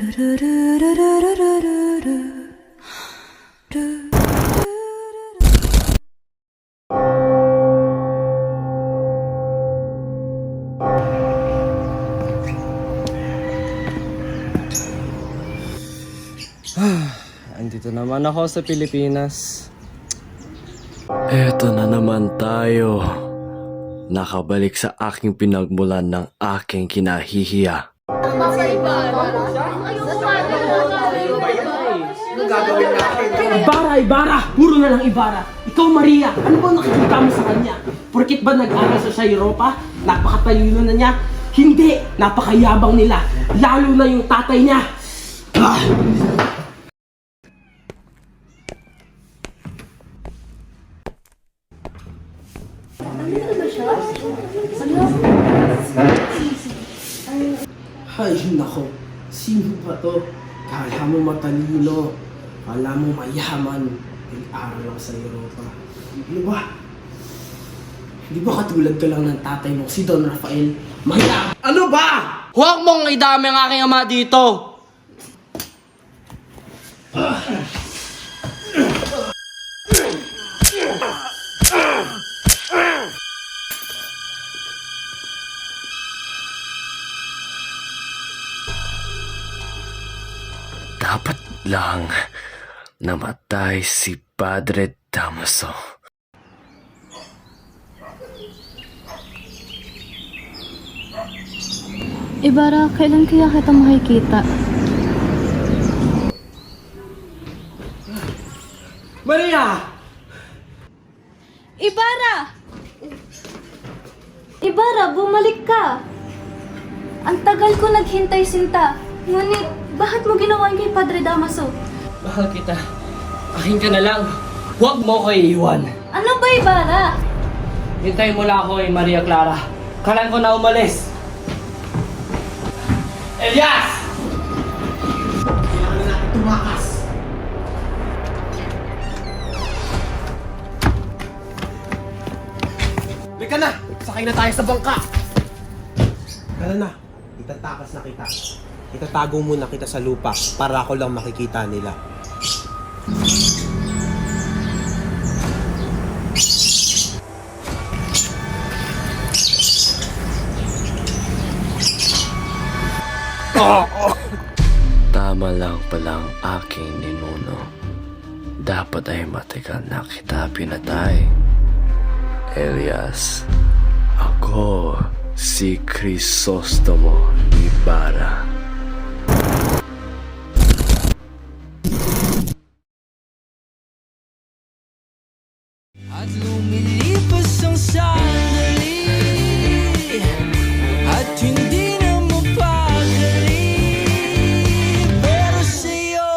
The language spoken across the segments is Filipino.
Andito naman ako sa Pilipinas. Eto na naman tayo. Nakabalik sa aking pinagmulan ng aking kinahihiya. Ibarra! Puro na lang Ibarra! Ikaw, Maria! Ano ba nakikita mo sa kanya? Porkit ba nag-aral siya sa Europa? Napakatalino na niya? Hindi! Napakayabang nila! Lalo na yung tatay niya! Ah! Ay, nako. Sino ba to? Kala mo matalino. Kala mo mayaman. Nag-aral lang sa Europa. Ano ba? Di ba katulad ka lang ng tatay mo, si Don Rafael? Mayaman! Ano ba? Huwag mong idami ang aking ama dito! Dapat lang namatay si Padre Damaso. Ibarra, kailan kaya kita makikita? Maria! Ibarra! Ibarra, bumalik ka! Ang tagal ko naghintay, Sinta. Ngunit, bakit mo ginawa kay Padre Damaso? Mahal kita. Akin ka na lang. Huwag mo ko iiwan. Ano ba, Ibarra? Hintayin mo lang ako kay Maria Clara. Kailan ko na umalis. Elias! Kailangan natin tumakas. Halika na! Sakay na tayo sa bangka! Tara na, itatakas na kita. Itatago muna kita sa lupa para ako lang makikita nila. Tama lang palang aking ninuno. Dapat ay matagal na kita pinatay. Elias, ako si Crisostomo Ibarra. At lumilipas ang sandali at hindi na mapakali. Pero sa'yo,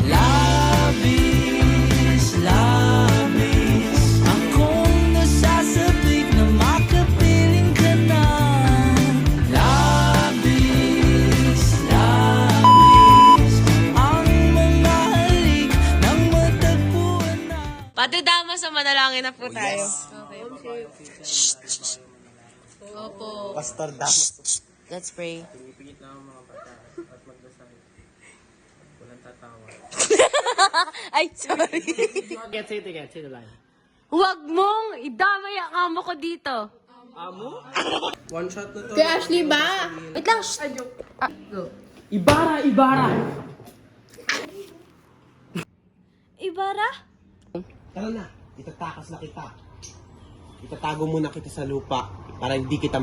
labis, labis akong nasasabik na makapiling ka na. Labis, labis ang mga halik ng matagpuan na. Padre Damaso, manalangin na po tayo. Opo. Pastor Damaso. Let's pray. Ay, sorry. Say the line. Huwag mong idamay ang amo ko dito. One shot na to. Kay Ashley ba? Wait lang. Go. Ibarra! Ibarra? Tara na, itatakas na kita. Itatago muna kita sa lupa para hindi kita